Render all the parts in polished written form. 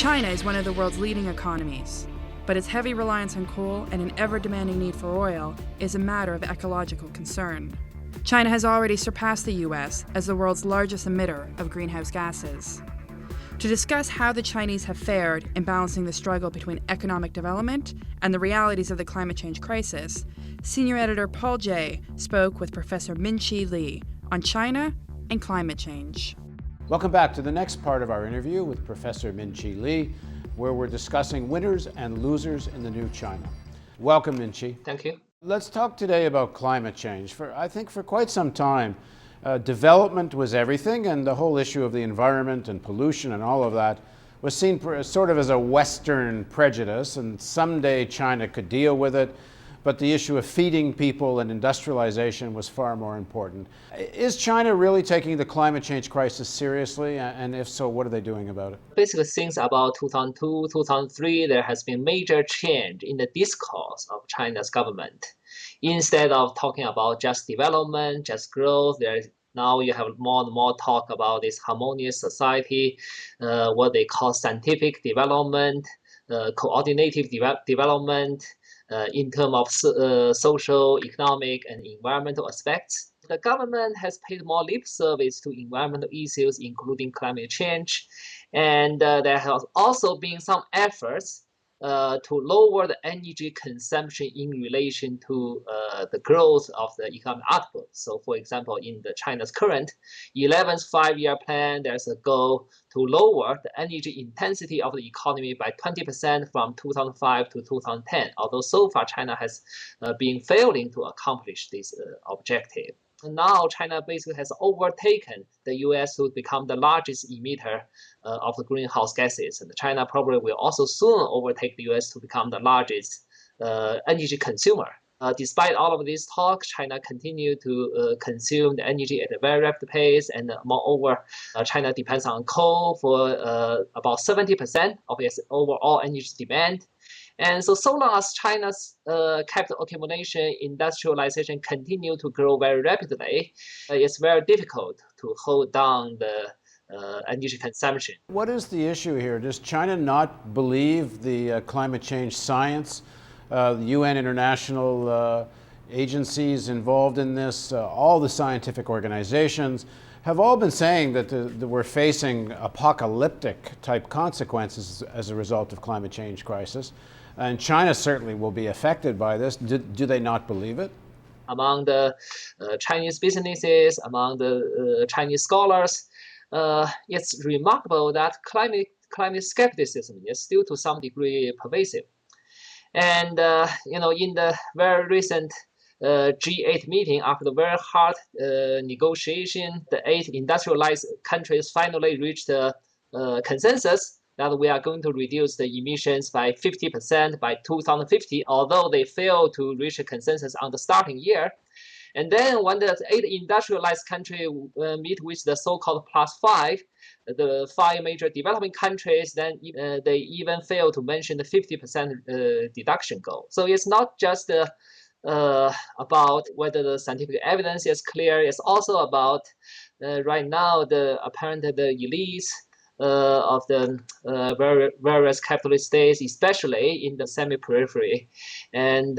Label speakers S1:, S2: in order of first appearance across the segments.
S1: China is one of the world's leading economies, but its heavy reliance on coal and an ever-demanding need for oil is a matter of ecological concern. China has already surpassed the US as the world's largest emitter of greenhouse gases. To discuss how the Chinese have fared in balancing the struggle between economic development and the realities of the climate change crisis, senior editor Paul Jay spoke with Professor Minqi Li on China and climate change.
S2: Welcome back to the next part of our interview with Professor Minqi Li, where we're discussing winners and losers in the new China. Welcome, Minqi.
S3: Thank you.
S2: Let's talk today about climate change. I think for quite some time, development was everything, and the whole issue of the environment and pollution and all of that was seen sort of as a Western prejudice, and someday China could deal with it. But the issue of feeding people and industrialization was far more important. Is China really taking the climate change crisis seriously? And if so, what are they doing about it?
S3: Basically, since about 2002, 2003, there has been major change in the discourse of China's government. Instead of talking about just development, just growth, now you have more and more talk about this harmonious society, what they call scientific development, coordinated development, in terms of social, economic, and environmental aspects. The government has paid more lip service to environmental issues, including climate change, and there has also been some efforts to lower the energy consumption in relation to the growth of the economic output. So, for example, in China's current 11th five-year plan, there's a goal to lower the energy intensity of the economy by 20% from 2005 to 2010, although so far China has been failing to accomplish this objective. Now China basically has overtaken the US to become the largest emitter of the greenhouse gases. And China probably will also soon overtake the US to become the largest energy consumer. Despite all of this talk, China continues to consume the energy at a very rapid pace, and moreover, China depends on coal for about 70% of its overall energy demand. And so long as China's capital accumulation, industrialization continue to grow very rapidly, it's very difficult to hold down the energy consumption.
S2: What is the issue here? Does China not believe the climate change science? The UN international agencies involved in this, all the scientific organizations have all been saying that we're facing apocalyptic type consequences as a result of climate change crisis. And China certainly will be affected by this. Do they not believe it?
S3: Among the Chinese businesses, among the Chinese scholars, it's remarkable that climate skepticism is still to some degree pervasive. And in the very recent G8 meeting, after the very hard negotiation, the 8 industrialized countries finally reached a consensus that we are going to reduce the emissions by 50% by 2050, although they failed to reach a consensus on the starting year. And then when the 8 industrialized countries meet with the so-called +5, the 5 major developing countries, then they even fail to mention the 50% deduction goal. So it's not just about whether the scientific evidence is clear. It's also about right now the elites of the various capitalist states, especially in the semi-periphery, and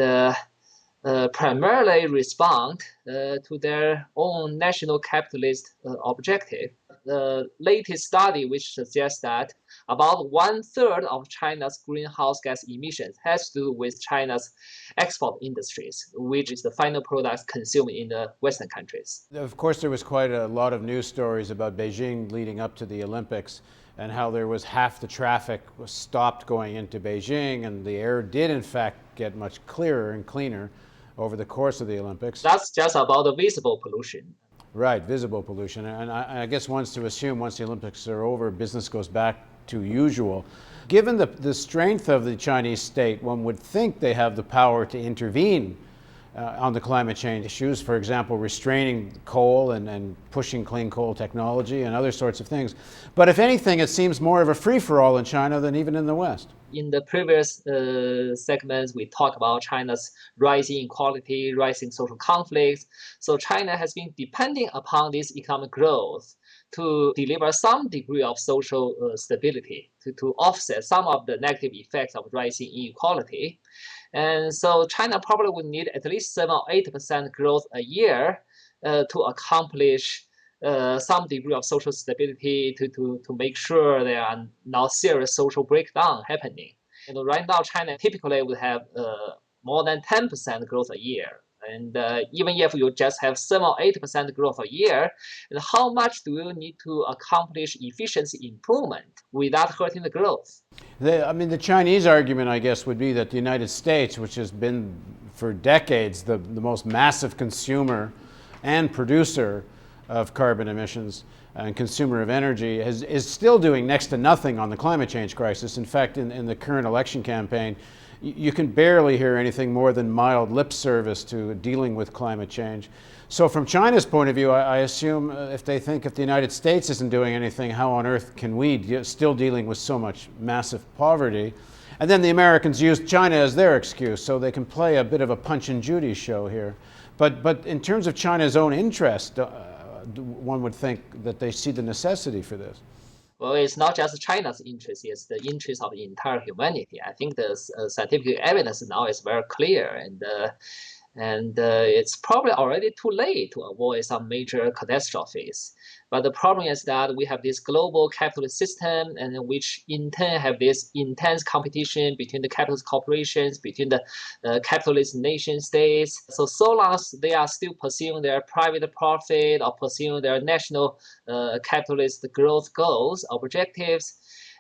S3: primarily respond to their own national capitalist objective. The latest study, which suggests that about 1/3 of China's greenhouse gas emissions has to do with China's export industries, which is the final products consumed in the Western countries.
S2: Of course, there was quite a lot of news stories about Beijing leading up to the Olympics, and how there was half the traffic was stopped going into Beijing, and the air did in fact get much clearer and cleaner over the course of the Olympics.
S3: That's just about the visible pollution.
S2: Right, visible pollution. And I guess once the Olympics are over, business goes back to usual. Given the strength of the Chinese state, one would think they have the power to intervene on the climate change issues, for example, restraining coal and pushing clean coal technology and other sorts of things. But if anything, it seems more of a free-for-all in China than even in the West.
S3: In the previous segments, we talked about China's rising inequality, rising social conflicts. So China has been depending upon this economic growth to deliver some degree of social stability, to offset some of the negative effects of rising inequality. And so China probably would need at least 7 or 8% growth a year to accomplish some degree of social stability to make sure there are not serious social breakdown happening. Right now, China typically would have more than 10% growth a year. And even if you just have 7 or 8% growth a year, then how much do you need to accomplish efficiency improvement without hurting the growth?
S2: The Chinese argument, I guess, would be that the United States, which has been for decades the most massive consumer and producer of carbon emissions and consumer of energy, is still doing next to nothing on the climate change crisis. In fact, in the current election campaign, you can barely hear anything more than mild lip service to dealing with climate change. So from China's point of view, I assume if they think if the United States isn't doing anything, how on earth can we still dealing with so much massive poverty? And then the Americans use China as their excuse, so they can play a bit of a Punch and Judy show here. But in terms of China's own interest, one would think that they see the necessity for this.
S3: Well, it's not just China's interest, it's the interest of the entire humanity. I think the scientific evidence now is very clear, and it's probably already too late to avoid some major catastrophes. But the problem is that we have this global capitalist system, and which in turn have this intense competition between the capitalist corporations, between the capitalist nation states. So long as they are still pursuing their private profit or pursuing their national capitalist growth goals, objectives,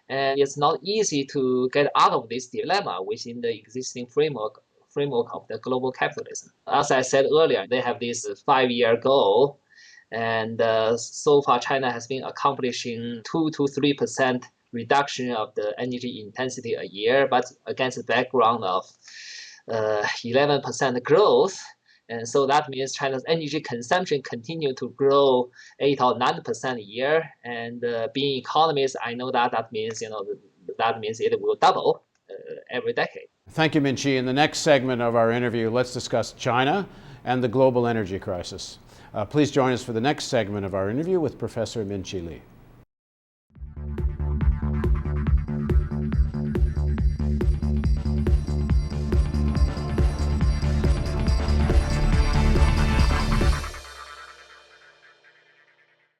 S3: and it's not easy to get out of this dilemma within the existing framework of the global capitalism. As I said earlier, they have this 5-year goal, and so far China has been accomplishing 2 to 3% reduction of the energy intensity a year, but against the background of 11% growth. And so that means China's energy consumption continue to grow 8 or 9% a year. And being economists, I know that means it will double every decade.
S2: Thank you, Minqi. In the next segment of our interview, let's discuss China and the global energy crisis. Please join us for the next segment of our interview with Professor Minqi Li.